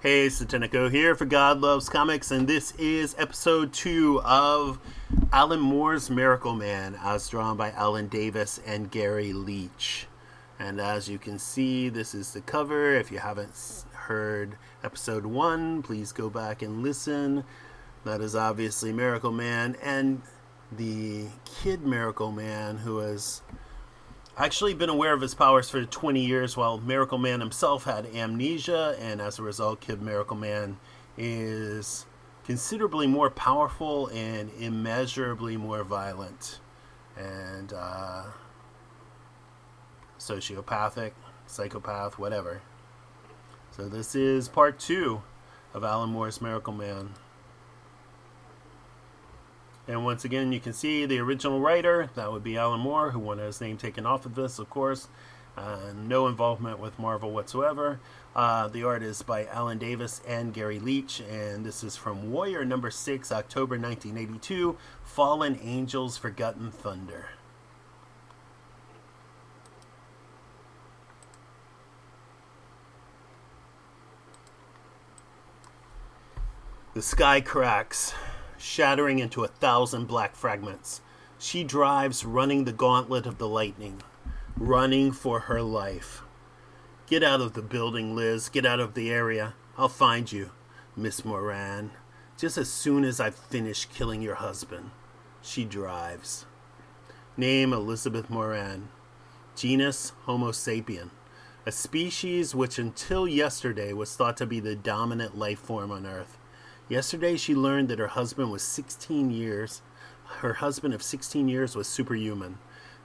Hey, Satanico here for Godlovescomics, and this is episode 2 of Alan Moore's Miracleman, as drawn by Alan Davis and Gary Leach. And as you can see, this is the cover. If you haven't heard episode 1, please go back and listen. That is obviously Miracleman, and the kid Miracleman, who has actually been aware of his powers for 20 years, while Miracleman himself had amnesia, and as a result, Kid Miracleman is considerably more powerful and immeasurably more violent and sociopathic, psychopath, whatever. So this is part 2 of Alan Moore's Miracleman. And once again, you can see the original writer, that would be Alan Moore, who wanted his name taken off of this, of course. No involvement with Marvel whatsoever. The art is by Alan Davis and Gary Leach, and this is from Warrior number 6, October 1982, Fallen Angels, Forgotten Thunder. The sky cracks, shattering into 1,000 black fragments. She drives, running the gauntlet of the lightning, running for her life. Get out of the building, Liz. Get out of the area. I'll find you, Miss Moran, just as soon as I've finished killing your husband. She drives. Name Elizabeth Moran. Genus Homo sapien, a species which until yesterday was thought to be the dominant life form on Earth. Yesterday, she learned that her husband of 16 years was superhuman.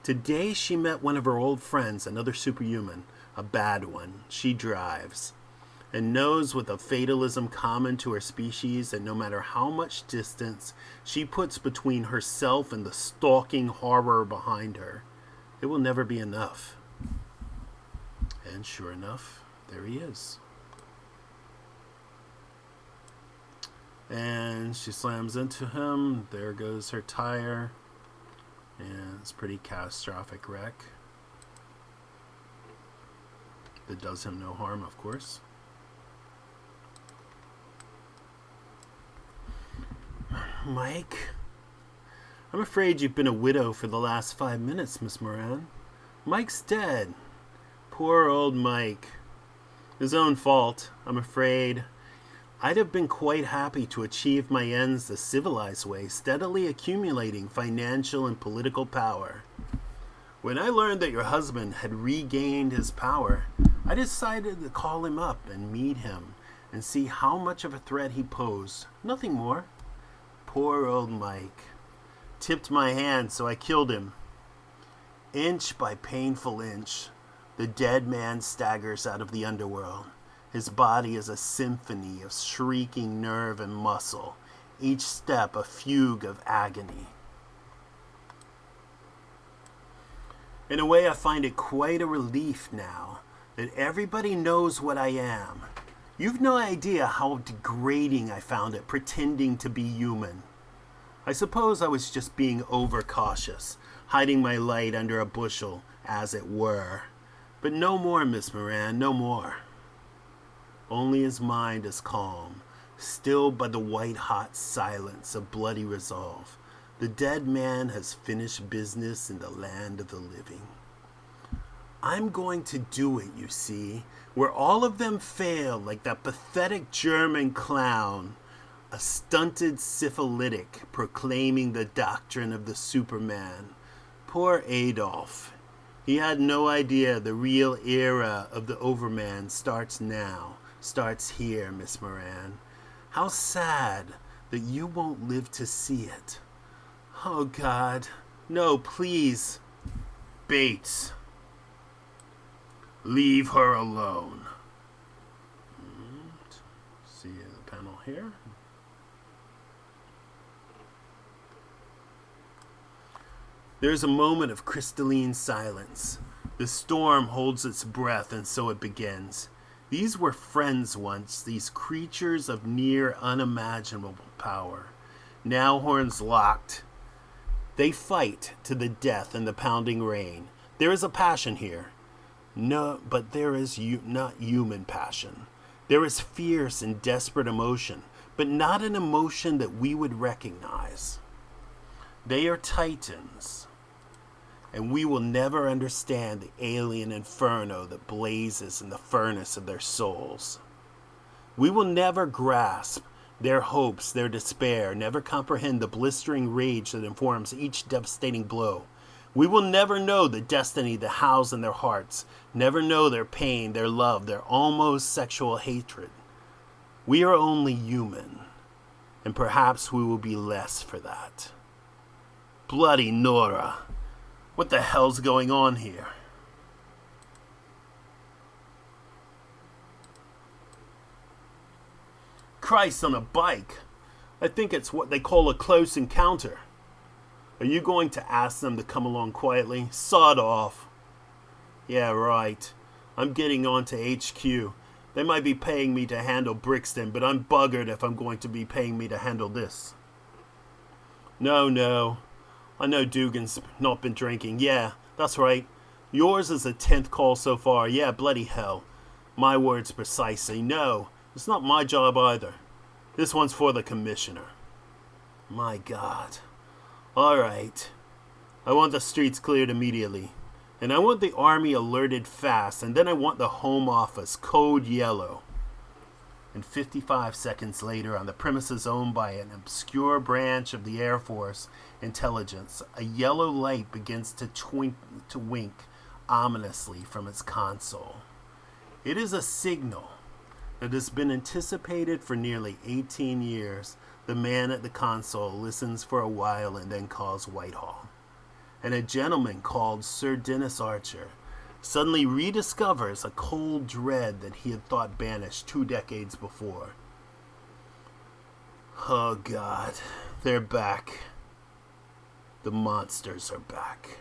Today, she met one of her old friends, another superhuman, a bad one. She drives, and knows with a fatalism common to her species that no matter how much distance she puts between herself and the stalking horror behind her, it will never be enough. And sure enough, there he is. And she slams into him. There goes her tire. And it's a pretty catastrophic wreck. That does him no harm, of course. Mike? I'm afraid you've been a widow for the last 5 minutes, Miss Moran. Mike's dead. Poor old Mike. His own fault, I'm afraid. I'd have been quite happy to achieve my ends the civilized way, steadily accumulating financial and political power. When I learned that your husband had regained his power, I decided to call him up and meet him and see how much of a threat he posed. Nothing more. Poor old Mike. Tipped my hand, so I killed him. Inch by painful inch, the dead man staggers out of the underworld. His body is a symphony of shrieking nerve and muscle, each step a fugue of agony. In a way, I find it quite a relief now that everybody knows what I am. You've no idea how degrading I found it pretending to be human. I suppose I was just being overcautious, hiding my light under a bushel, as it were. But no more, Miss Moran, no more. Only his mind is calm, stilled by the white-hot silence of bloody resolve. The dead man has finished business in the land of the living. I'm going to do it, you see, where all of them fail, like that pathetic German clown, a stunted syphilitic proclaiming the doctrine of the Superman. Poor Adolf. He had no idea the real era of the Overman starts now. Starts here, Miss Moran. How sad that you won't live to see it. Oh, God. No, please. Bates. Leave her alone. See the panel here. There's a moment of crystalline silence. The storm holds its breath, and so it begins. These were friends once, these creatures of near unimaginable power. Now horns locked. They fight to the death in the pounding rain. There is a passion here. No, but there is not human passion. There is fierce and desperate emotion, but not an emotion that we would recognize. They are titans, and we will never understand the alien inferno that blazes in the furnace of their souls. We will never grasp their hopes, their despair, never comprehend the blistering rage that informs each devastating blow. We will never know the destiny that howls in their hearts, never know their pain, their love, their almost sexual hatred. We are only human, and perhaps we will be less for that. Bloody Nora, what the hell's going on here? Christ on a bike. I think it's what they call a close encounter. Are you going to ask them to come along quietly? Sod off. Yeah, right. I'm getting on to HQ. They might be paying me to handle Brixton, but I'm buggered if I'm going to be paying me to handle this. No. I know Dugan's not been drinking. Yeah, that's right. Yours is the 10th call so far. Yeah, bloody hell. My words precisely. No, it's not my job either. This one's for the commissioner. My God. All right. I want the streets cleared immediately. And I want the army alerted fast. And then I want the home office code yellow. And 55 seconds later, on the premises owned by an obscure branch of the Air Force intelligence, a yellow light begins to wink ominously from its console. It is a signal that has been anticipated for nearly 18 years. The man at the console listens for a while and then calls Whitehall. And a gentleman called Sir Dennis Archer suddenly rediscovers a cold dread that he had thought banished 2 decades before. Oh God, they're back. The monsters are back.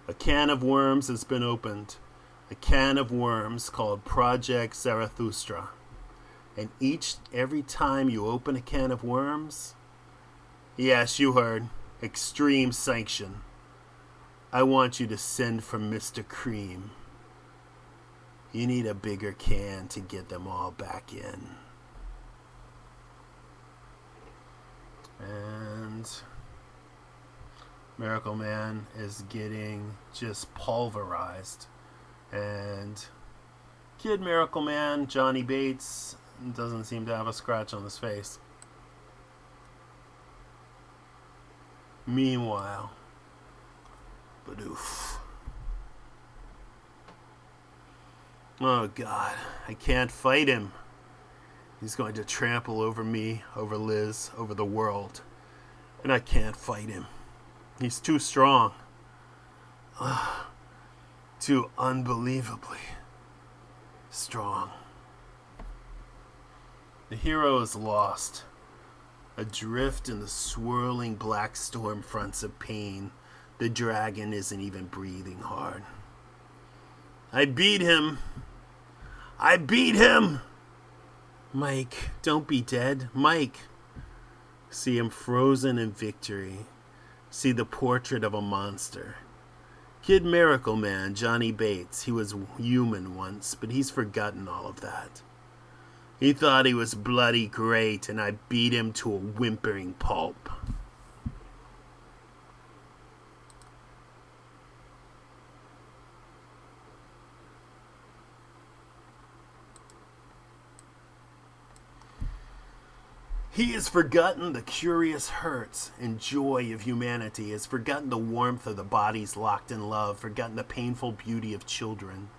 A can of worms has been opened. A can of worms called Project Zarathustra. And every time you open a can of worms, yes, you heard, extreme sanction. I want you to send for Mr. Cream. You need a bigger can to get them all back in. And Miracleman is getting just pulverized. And Kid Miracleman, Johnny Bates, doesn't seem to have a scratch on his face. Meanwhile, Badoof. Oh God, I can't fight him. He's going to trample over me, over Liz, over the world. And I can't fight him. He's too strong. Too unbelievably strong. The hero is lost, adrift in the swirling black storm fronts of pain. The dragon isn't even breathing hard. I beat him. I beat him! Mike, don't be dead. Mike. See him frozen in victory. See the portrait of a monster. Kid Miracleman, Johnny Bates, he was human once, but he's forgotten all of that. He thought he was bloody great, and I beat him to a whimpering pulp. He has forgotten the curious hurts and joy of humanity, has forgotten the warmth of the bodies locked in love, forgotten the painful beauty of children.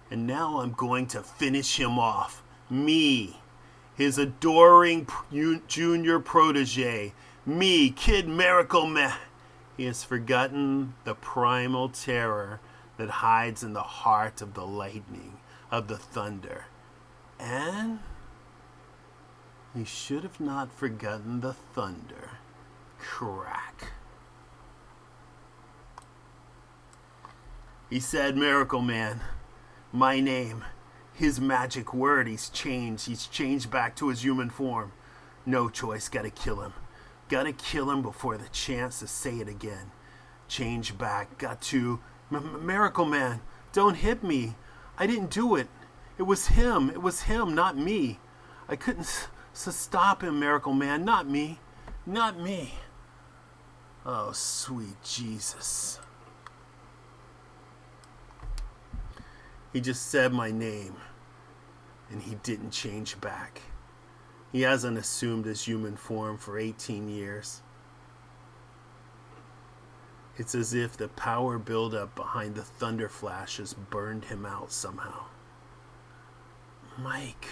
And now I'm going to finish him off. Me, his adoring junior protege. Me, Kid Miracleman. He has forgotten the primal terror that hides in the heart of the lightning, of the thunder. And he should have not forgotten the thunder. Crack. He said, Miracleman, my name, his magic word. He's changed. He's changed back to his human form. No choice. Gotta kill him. Gotta kill him before the chance to say it again. Change back. Got to. Miracleman, don't hit me. I didn't do it. It was him. It was him, not me. I couldn't stop him, Miracleman. Not me. Not me. Oh, sweet Jesus. He just said my name, and he didn't change back. He hasn't assumed his human form for 18 years. It's as if the power buildup behind the thunder flashes burned him out somehow. Mike.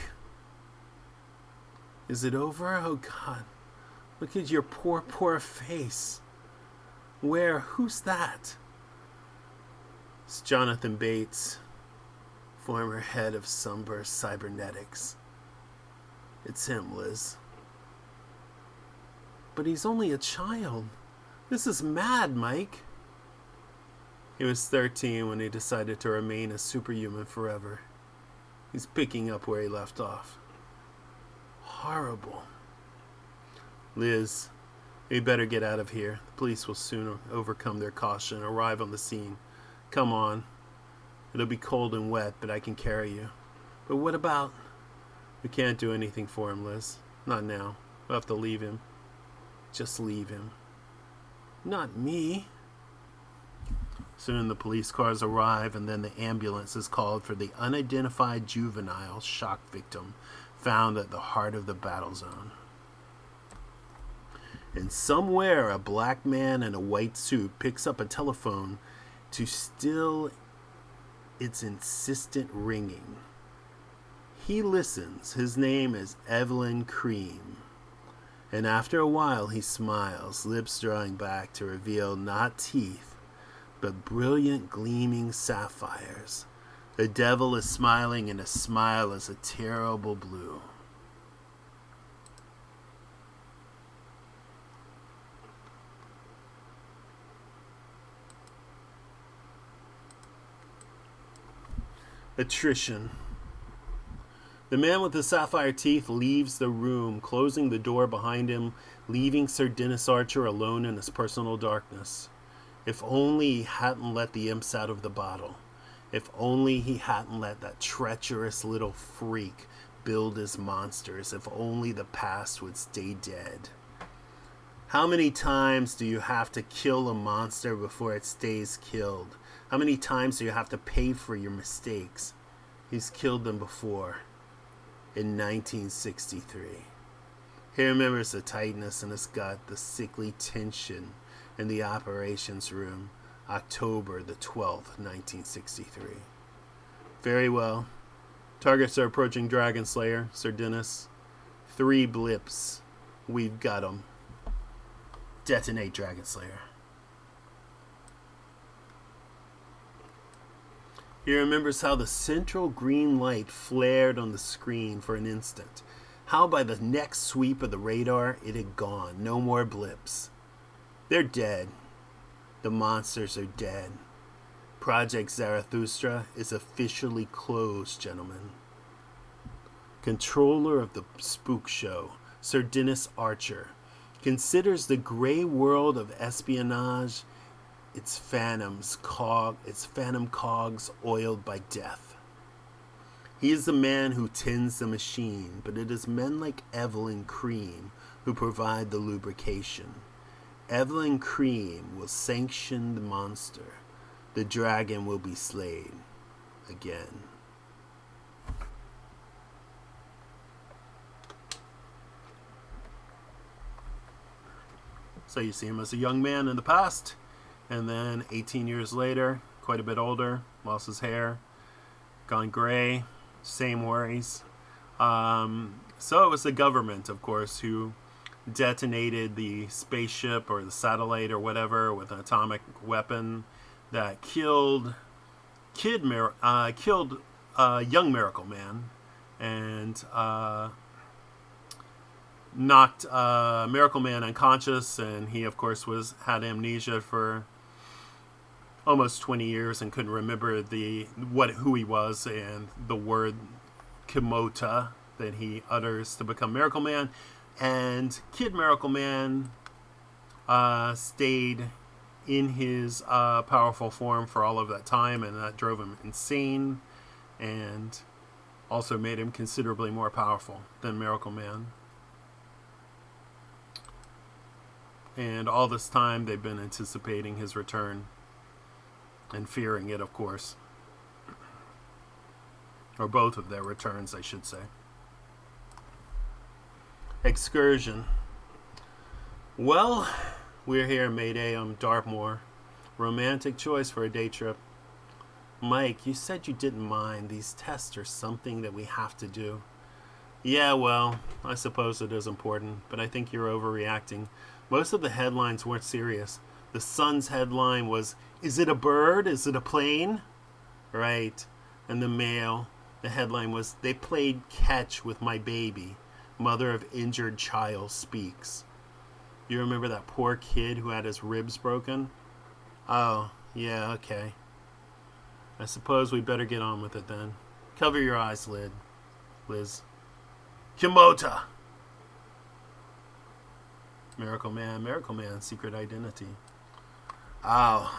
Is it over? Oh, God. Look at your poor, poor face. Where? Who's that? It's Jonathan Bates, former head of Sunburst Cybernetics. It's him, Liz. But he's only a child. This is mad, Mike. He was 13 when he decided to remain a superhuman forever. He's picking up where he left off. Horrible. Liz, we better get out of here. The police will soon overcome their caution and arrive on the scene. Come on. It'll be cold and wet, but I can carry you. But what about... We can't do anything for him, Liz. Not now. We'll have to leave him. Just leave him. Not me. Soon the police cars arrive, and then the ambulance is called for the unidentified juvenile shock victim found at the heart of the battle zone. And somewhere a black man in a white suit picks up a telephone to still its insistent ringing. He listens. His name is Evelyn Cream. And after a while he smiles, lips drawing back to reveal not teeth, but brilliant gleaming sapphires. The devil is smiling, and his smile is a terrible blue. Attrition. The man with the sapphire teeth leaves the room, closing the door behind him, leaving Sir Dennis Archer alone in his personal darkness. If only he hadn't let the imps out of the bottle. If only he hadn't let that treacherous little freak build his monsters. If only the past would stay dead. How many times do you have to kill a monster before it stays killed? How many times do you have to pay for your mistakes? He's killed them before. In 1963. He remembers the tightness in his gut, the sickly tension in the operations room, October the 12th, 1963. Very well. Targets are approaching Dragon Slayer, Sir Dennis. 3 blips. We've got 'em. Detonate Dragon Slayer. He remembers how the central green light flared on the screen for an instant. How by the next sweep of the radar, it had gone. No more blips. They're dead. The monsters are dead. Project Zarathustra is officially closed, gentlemen. Controller of the spook show, Sir Dennis Archer, considers the gray world of espionage its phantom cogs oiled by death. He is the man who tends the machine, but it is men like Evelyn Cream who provide the lubrication. Evelyn Cream will sanction the monster. The dragon will be slain again. So you see him as a young man in the past. And then 18 years later, quite a bit older, lost his hair, gone gray, same worries. So it was the government, of course, who detonated the spaceship or the satellite or whatever with an atomic weapon that killed young Miracleman and knocked Miracleman unconscious, and he, of course, had amnesia for almost 20 years and couldn't remember who he was and the word Kimota that he utters to become Miracleman. And Kid Miracleman stayed in his powerful form for all of that time, and that drove him insane. And also made him considerably more powerful than Miracleman. And all this time they've been anticipating his return and fearing it, of course. Or both of their returns, I should say. Excursion. Well, we're here in Mayday on Dartmoor. Romantic choice for a day trip. Mike, you said you didn't mind. These tests are something that we have to do. Yeah, well, I suppose it is important, but I think you're overreacting. Most of the headlines weren't serious. The Sun's headline was, "Is it a bird? Is it a plane?" Right. And the Mail, the headline was, "They played catch with my baby. Mother of injured child speaks." You remember that poor kid who had his ribs broken? Oh, yeah, okay. I suppose we better get on with it then. Cover your eyes, Liz. Kimota! Miracleman, secret identity. Ow.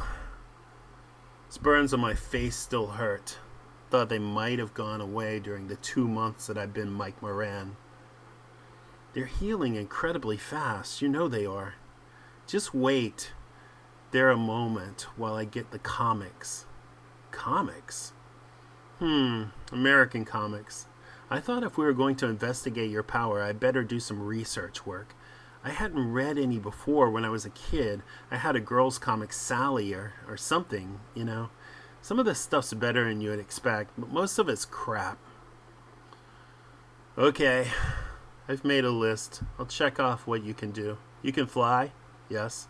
These burns on my face still hurt. Thought they might have gone away during the 2 months that I've been Mike Moran. They're healing incredibly fast. You know they are. Just wait there a moment while I get the comics. Comics? American comics. I thought if we were going to investigate your power, I'd better do some research work. I hadn't read any before when I was a kid. I had a girl's comic, Sally, or something, you know. Some of this stuff's better than you would expect, but most of it's crap. Okay, I've made a list. I'll check off what you can do. You can fly? Yes.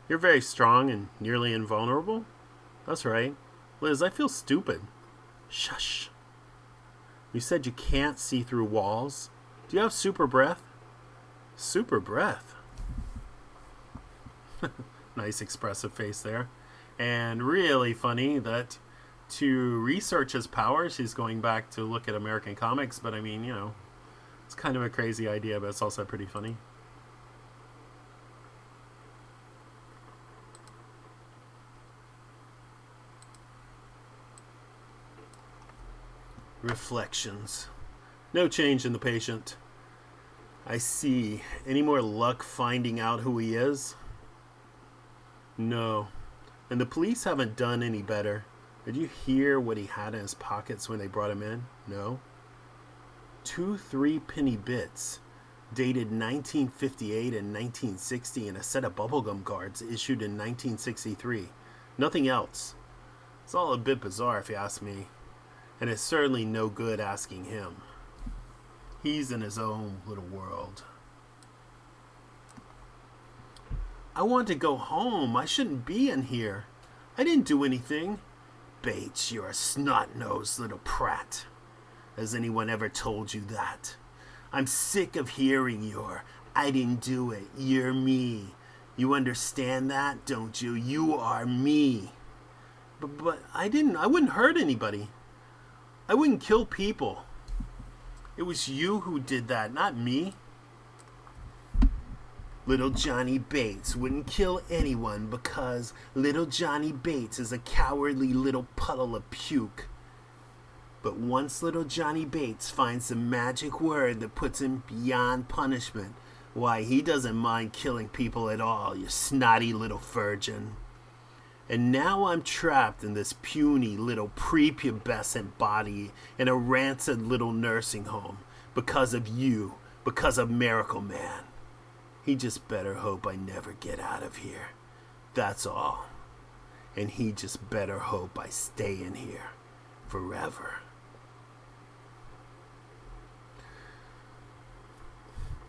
You're very strong and nearly invulnerable? That's right. Liz, I feel stupid. Shush. You said you can't see through walls. Do you have super breath? Super breath. Nice expressive face there. And really funny that to research his powers, he's going back to look at American comics. But I mean, you know, it's kind of a crazy idea, but it's also pretty funny. Reflections. No change in the patient. I see. Any more luck finding out who he is? No. And the police haven't done any better. Did you hear what he had in his pockets when they brought him in? No. 2 3-penny bits, dated 1958 and 1960, and a set of bubblegum cards issued in 1963. Nothing else. It's all a bit bizarre if you ask me. And it's certainly no good asking him. He's in his own little world. I want to go home. I shouldn't be in here. I didn't do anything. Bates, you're a snot-nosed little prat. Has anyone ever told you that? I'm sick of hearing your, "I didn't do it, you're me." You understand that, don't you? You are me. But I wouldn't hurt anybody. I wouldn't kill people. It was you who did that, not me. Little Johnny Bates wouldn't kill anyone because little Johnny Bates is a cowardly little puddle of puke. But once little Johnny Bates finds the magic word that puts him beyond punishment, why, he doesn't mind killing people at all, you snotty little virgin. And now I'm trapped in this puny little prepubescent body in a rancid little nursing home because of you, because of Miracleman. He just better hope I never get out of here. That's all. And he just better hope I stay in here forever.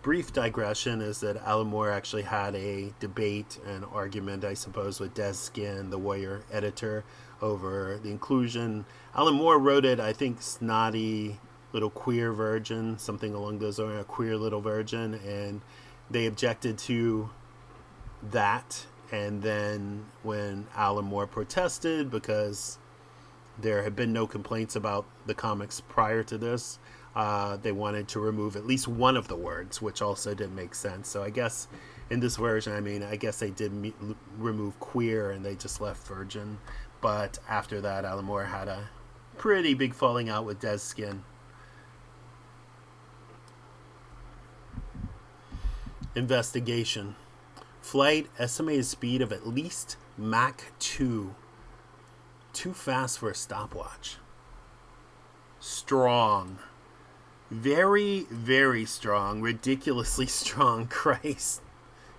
Brief digression is that Alan Moore actually had a debate, an argument, I suppose, with Des Skin, the Warrior editor, over the inclusion. Alan Moore wrote it, I think, snotty little queer virgin, something along those lines, a queer little virgin, and they objected to that. And then when Alan Moore protested, because there had been no complaints about the comics prior to this, they wanted to remove at least one of the words, which also didn't make sense. So I guess in this version, I guess they did remove queer and they just left virgin. But after that, Alan Moore had a pretty big falling out with Des Skin. Investigation. Flight estimated speed of at least Mach 2. Too fast for a stopwatch. Strong. Very, very strong. Ridiculously strong. Christ.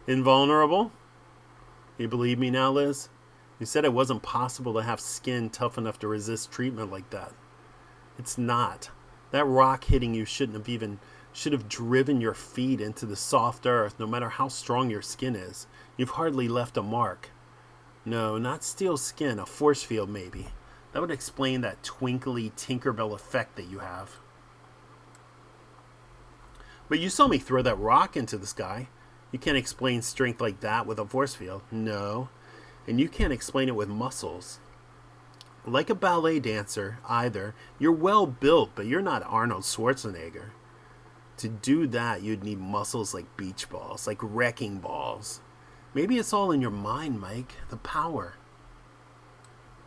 Invulnerable? You believe me now, Liz? You said it wasn't possible to have skin tough enough to resist treatment like that. It's not. That rock hitting you should have driven your feet into the soft earth, no matter how strong your skin is. You've hardly left a mark. No, not steel skin, a force field maybe. That would explain that twinkly Tinkerbell effect that you have. But you saw me throw that rock into the sky. You can't explain strength like that with a force field. No. And you can't explain it with muscles. Like a ballet dancer, either. You're well built, but you're not Arnold Schwarzenegger. To do that, you'd need muscles like beach balls, like wrecking balls. Maybe it's all in your mind, Mike. The power.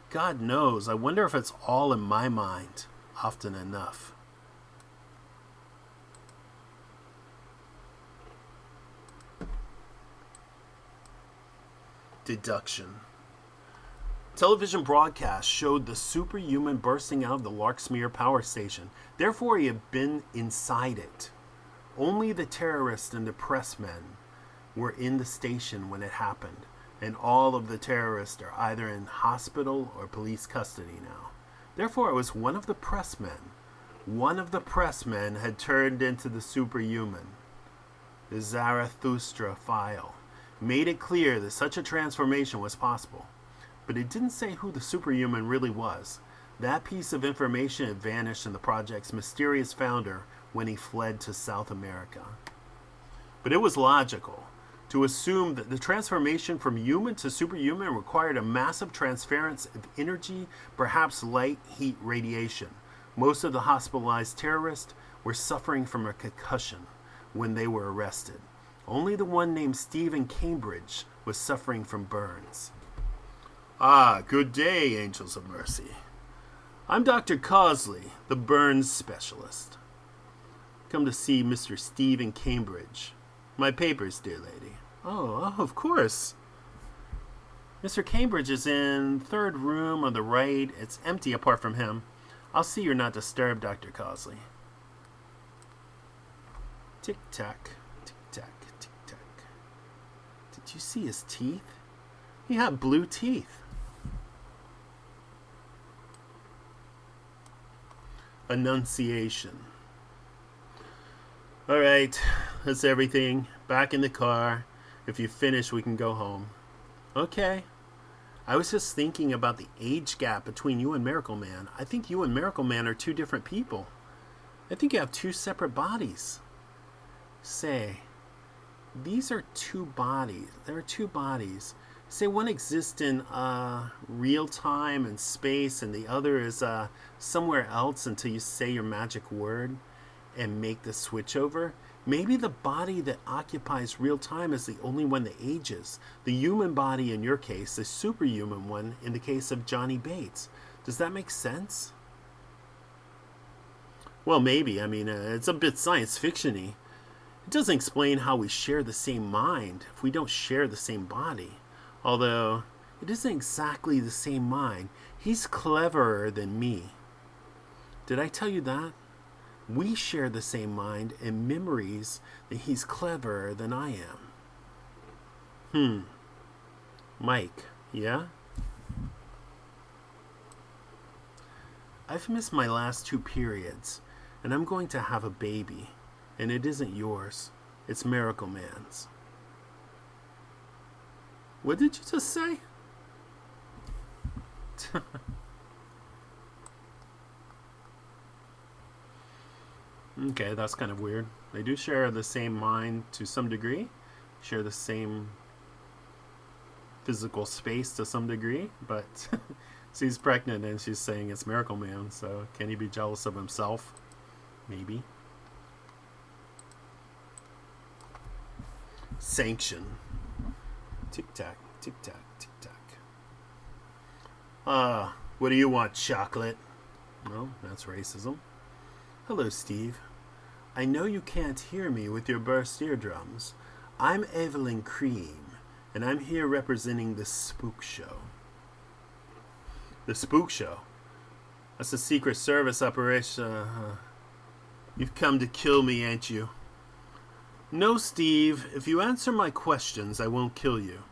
God knows. I wonder if it's all in my mind often enough. Deduction. Television broadcast showed the superhuman bursting out of the Larksmere power station. Therefore, he had been inside it. Only the terrorists and the pressmen were in the station when it happened, and all of the terrorists are either in hospital or police custody now. Therefore, it was one of the pressmen. One of the pressmen had turned into the superhuman. The Zarathustra file made it clear that such a transformation was possible. But it didn't say who the superhuman really was. That piece of information had vanished in the project's mysterious founder when he fled to South America. But it was logical to assume that the transformation from human to superhuman required a massive transference of energy, perhaps light, heat, radiation. Most of the hospitalized terrorists were suffering from a concussion when they were arrested. Only the one named Stephen Cambridge was suffering from burns. Ah, good day, Angels of Mercy. I'm Dr. Cosley, the burns specialist. Come to see Mr. Stephen Cambridge. My papers, dear lady. Oh, of course. Mr. Cambridge is in third room on the right. It's empty apart from him. I'll see you're not disturbed, Dr. Cosley. Tick-tack, tick-tack, tick-tack. Did you see his teeth? He had blue teeth. Annunciation. All right, that's everything. Back in the car. If you finish, we can go home. Okay. I was just thinking about the age gap between you and Miracleman. I think you and Miracleman are two different people. I think you have two separate bodies. Say, these are two bodies. There are two bodies. Say one exists in real time and space, and the other is somewhere else until you say your magic word and make the switch over. Maybe the body that occupies real time is the only one that ages. The human body in your case, the superhuman one in the case of Johnny Bates. Does that make sense? Well, maybe. I mean, it's a bit science fiction-y. It doesn't explain how we share the same mind if we don't share the same body. Although, it isn't exactly the same mind. He's cleverer than me. Did I tell you that? We share the same mind and memories that he's cleverer than I am. Mike, yeah? I've missed my last 2 periods, and I'm going to have a baby. And it isn't yours. It's Miracleman's. What did you just say? Okay, that's kind of weird. They do share the same mind to some degree. Share the same physical space to some degree. But she's pregnant and she's saying it's Miracleman. So can he be jealous of himself? Maybe. Sanction. Tick-tack, tick-tack, tick-tack. What do you want, chocolate? Well, that's racism. Hello, Steve. I know you can't hear me with your burst eardrums. I'm Evelyn Cream, and I'm here representing the Spook Show. The Spook Show? That's a Secret Service operation. You've come to kill me, ain't you? No, Steve. If you answer my questions, I won't kill you.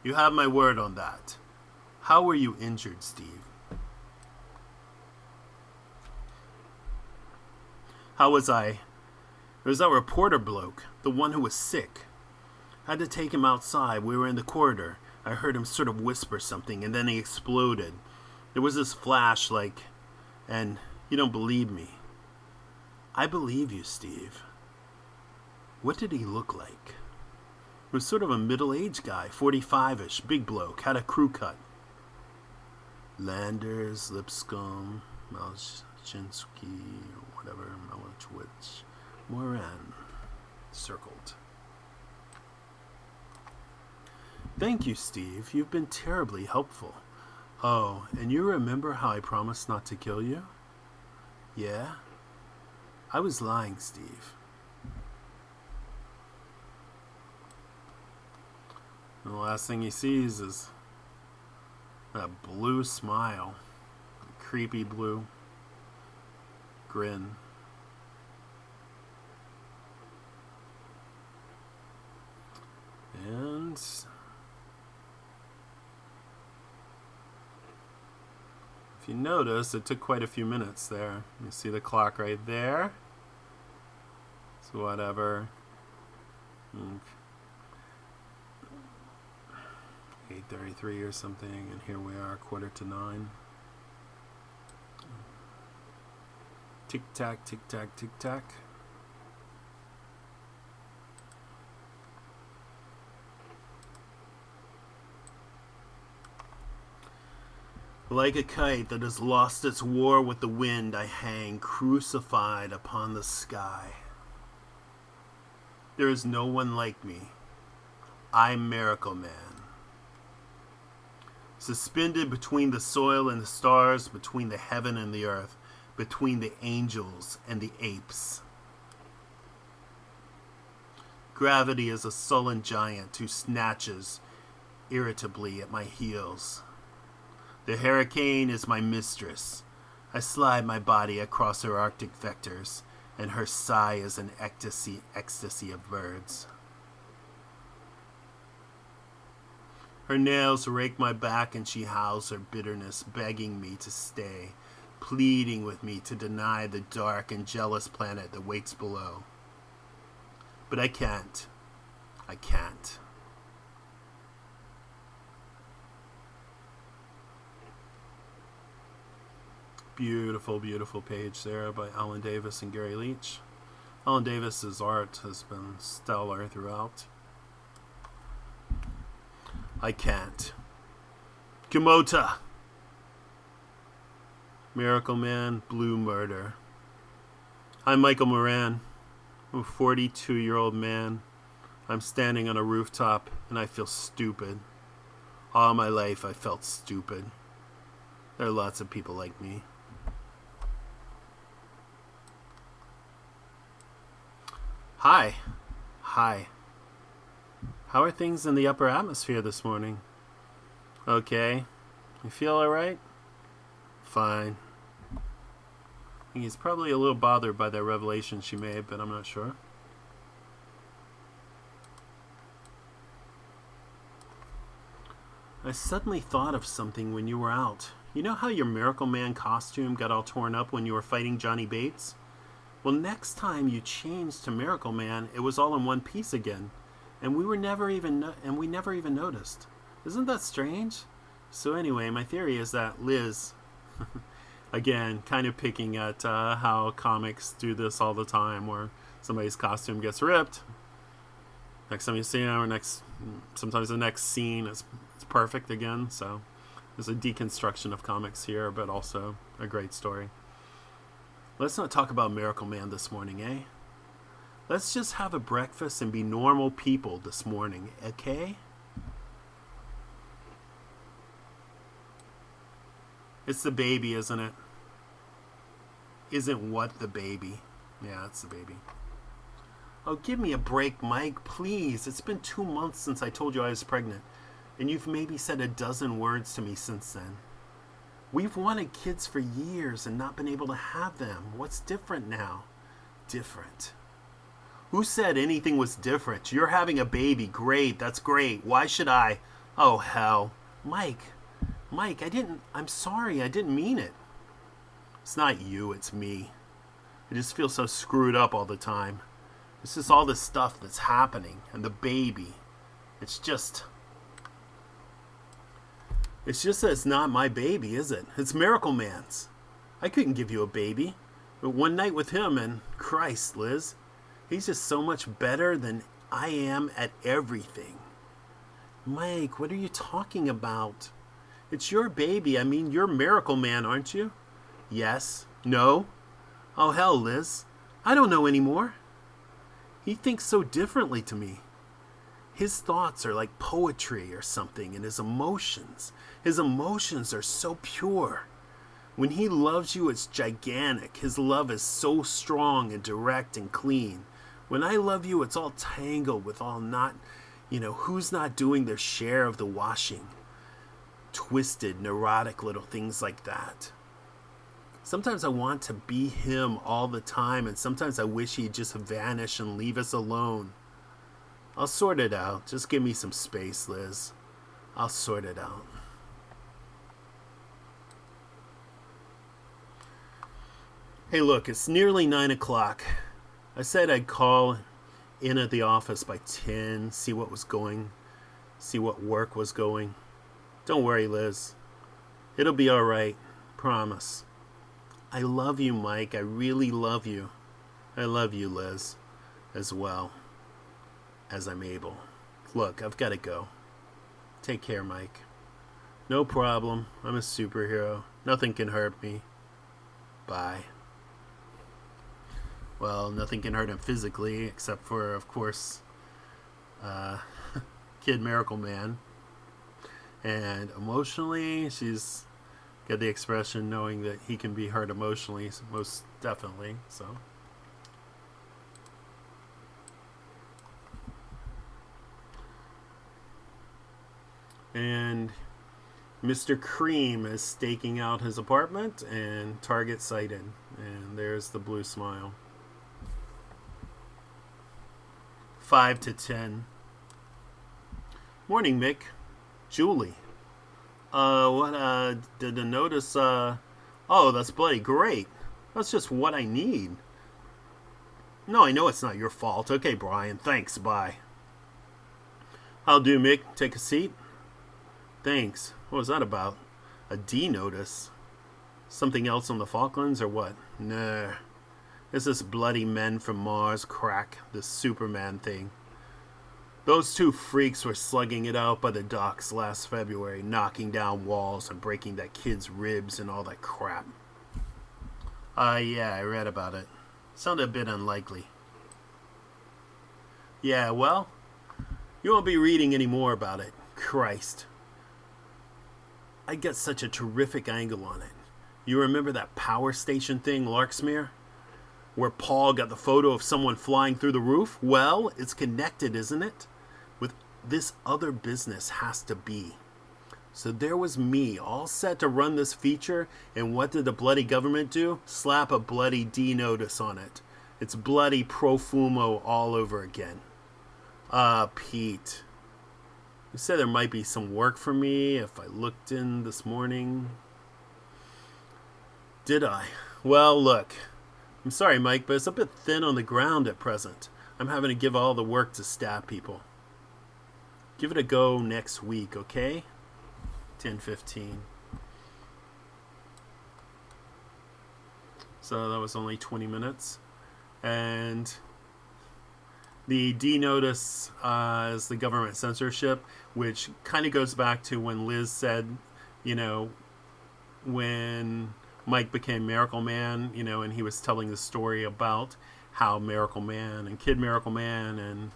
You have my word on that. How were you injured, Steve? How was I? There was that reporter bloke, the one who was sick. I had to take him outside. We were in the corridor. I heard him sort of whisper something, and then he exploded. There was this flash, and you don't believe me. I believe you, Steve. What did he look like? He was sort of a middle-aged guy, 45-ish, big bloke, had a crew cut. Landers, Lipscomb, Malchinsky, or whatever, Mike Moran, circled. Thank you, Steve. You've been terribly helpful. Oh, and you remember how I promised not to kill you? Yeah? I was lying, Steve. And the last thing he sees is that blue smile. Creepy blue grin. And if you notice, it took quite a few minutes there. You see the clock right there. So whatever. 8:33 or something, and here we are, 8:45. Tick tack, tick tack, tick tack. Like a kite that has lost its war with the wind, I hang crucified upon the sky. There is no one like me. I'm Miracleman. Suspended between the soil and the stars, between the heaven and the earth, between the angels and the apes. Gravity is a sullen giant who snatches irritably at my heels. The hurricane is my mistress. I slide my body across her arctic vectors, and her sigh is an ecstasy of birds. Her nails rake my back, and she howls her bitterness, begging me to stay, pleading with me to deny the dark and jealous planet that waits below. But I can't. I can't. Beautiful, beautiful page there by Alan Davis and Gary Leach. Alan Davis's art has been stellar throughout. I can't. Kimota. Miracleman, Blue Murder. I'm Michael Moran. I'm a 42-year-old man. I'm standing on a rooftop and I feel stupid. All my life I felt stupid. There are lots of people like me. Hi. Hi. How are things in the upper atmosphere this morning? Okay. You feel alright? Fine. I think he's probably a little bothered by that revelation she made, but I'm not sure. I suddenly thought of something when you were out. You know how your Miracleman costume got all torn up when you were fighting Johnny Bates? Well, next time you changed to Miracleman, it was all in one piece again, and we never even noticed. Isn't that strange? So anyway, my theory is that Liz, again, kind of picking at how comics do this all the time, where somebody's costume gets ripped. Next time you see him, or sometimes the next scene is perfect again. So there's a deconstruction of comics here, but also a great story. Let's not talk about Miracleman this morning, eh? Let's just have a breakfast and be normal people this morning, okay? It's the baby, isn't it? Isn't what the baby? Yeah, it's the baby. Oh, give me a break, Mike, please. It's been 2 months since I told you I was pregnant, and you've maybe said a dozen words to me since then. We've wanted kids for years and not been able to have them. What's different now? Different. Who said anything was different? You're having a baby. Great, that's great. Why should I? Oh, hell. Mike, I'm sorry, I didn't mean it. It's not you, it's me. I just feel so screwed up all the time. It's just all this stuff that's happening, and the baby. It's just that it's not my baby, is it? It's Miracleman's. I couldn't give you a baby. But one night with him, and Christ, Liz, he's just so much better than I am at everything. Mike, what are you talking about? It's your baby. I mean, you're Miracleman, aren't you? Yes. No? Oh, hell, Liz. I don't know anymore. He thinks so differently to me. His thoughts are like poetry or something, and his emotions are so pure. When he loves you, it's gigantic. His love is so strong and direct and clean. When I love you, it's all tangled with all not, who's not doing their share of the washing. Twisted, neurotic little things like that. Sometimes I want to be him all the time, and sometimes I wish he'd just vanish and leave us alone. I'll sort it out. Just give me some space, Liz. I'll sort it out. Hey, look, it's nearly 9 o'clock. I said I'd call in at the office by 10, see what work was going. Don't worry, Liz. It'll be all right. Promise. I love you, Mike. I really love you. I love you, Liz, as well as I'm able. Look, I've got to go. Take care, Mike. No problem. I'm a superhero. Nothing can hurt me. Bye. Well, nothing can hurt him physically, except for, of course, Kid Miracleman. And emotionally, she's got the expression knowing that he can be hurt emotionally, most definitely. So, and Mr. Cream is staking out his apartment, and target sighted. And there's the blue smile. 5 to 10. Morning, Mick. Julie. Did the notice, oh, that's bloody great. That's just what I need. No, I know it's not your fault. Okay, Brian, thanks, bye. I'll do, Mick. Take a seat. Thanks. What was that about? A D notice? Something else on the Falklands, or what? Nah. It's this bloody men from Mars crack, this Superman thing. Those two freaks were slugging it out by the docks last February, knocking down walls and breaking that kid's ribs and all that crap. Yeah, I read about it. Sounded a bit unlikely. Yeah, well, you won't be reading any more about it. Christ. I got such a terrific angle on it. You remember that power station thing, Larksmere? Where Paul got the photo of someone flying through the roof? Well, it's connected, isn't it? With this other business has to be. So there was me, all set to run this feature, and what did the bloody government do? Slap a bloody D notice on it. It's bloody profumo all over again. Pete. You said there might be some work for me if I looked in this morning. Did I? Well, look. I'm sorry, Mike, but it's a bit thin on the ground at present. I'm having to give all the work to staff people. Give it a go next week, okay? 10:15. So that was only 20 minutes. And the D notice is the government censorship, which kind of goes back to when Liz said, when Mike became Miracleman, and he was telling the story about how Miracleman and Kid Miracleman and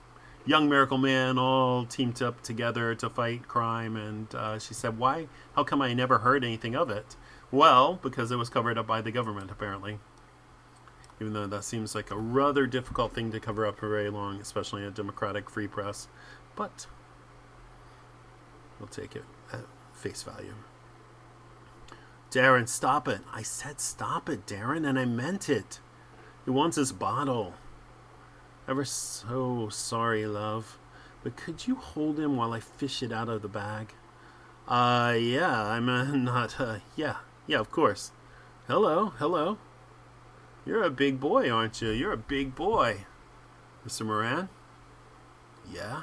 Young Miracleman all teamed up together to fight crime. And she said, why? How come I never heard anything of it? Well, because it was covered up by the government, apparently. even though that seems like a rather difficult thing to cover up for very long, especially in a democratic free press. But we'll take it at face value. Darren, stop it. I said stop it, Darren, and I meant it. He wants his bottle. Ever so sorry, love. But could you hold him while I fish it out of the bag? Yeah, I'm not, yeah, of course. Hello. You're a big boy, aren't you? You're a big boy. Mr. Moran? Yeah?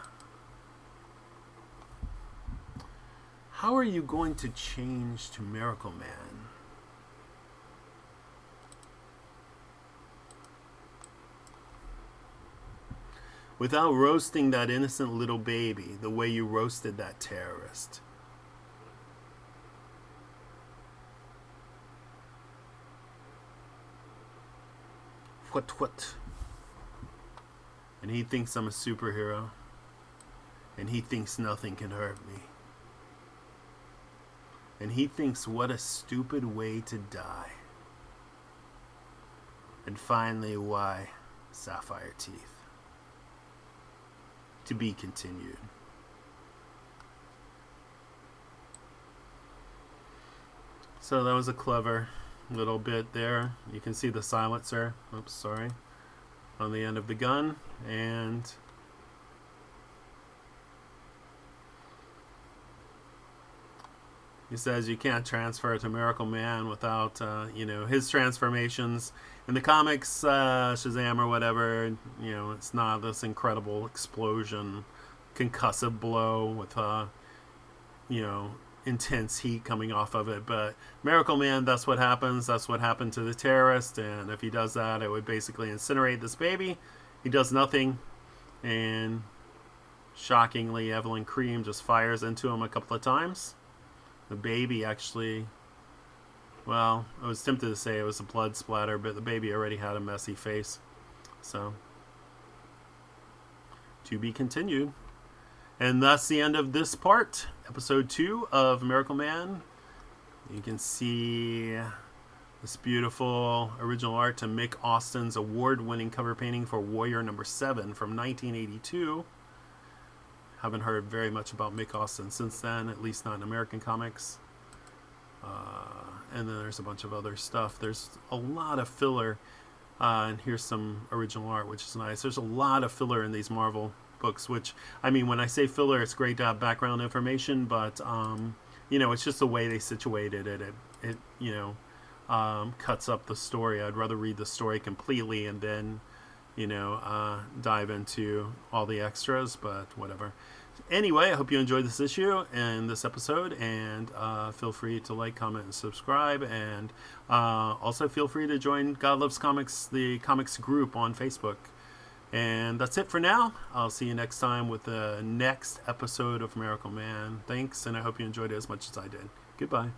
How are you going to change to Miracleman? Without roasting that innocent little baby the way you roasted that terrorist. What? And he thinks I'm a superhero. And he thinks nothing can hurt me. And he thinks what a stupid way to die. And finally, why sapphire teeth? To be continued. So that was a clever little bit there. You can see the silencer, oops, sorry, on the end of the gun, and he says you can't transfer to Miracleman without, his transformations. In the comics, Shazam or whatever, it's not this incredible explosion, concussive blow with, intense heat coming off of it. But Miracleman, that's what happens. That's what happened to the terrorist. And if he does that, it would basically incinerate this baby. He does nothing. And shockingly, Evelyn Cream just fires into him a couple of times. The baby actually, well, I was tempted to say it was a blood splatter, but the baby already had a messy face. So, to be continued. And that's the end of this part, episode 2 of Miracleman. You can see this beautiful original art to Mick Austin's award-winning cover painting for Warrior number 7 from 1982. Haven't heard very much about Mick Austin since then, at least not in American comics. And then there's a bunch of other stuff. There's a lot of filler, and here's some original art, which is nice. There's a lot of filler in these Marvel books, which, I mean, when I say filler, it's great to have background information, but, it's just the way they situated it. It cuts up the story. I'd rather read the story completely and then, dive into all the extras, but whatever. Anyway, I hope you enjoyed this issue and this episode, and feel free to like, comment, and subscribe, and also feel free to join Godlovescomics, the comics group on Facebook. And that's it for now. I'll see you next time with the next episode of Miracleman. Thanks, and I hope you enjoyed it as much as I did. Goodbye.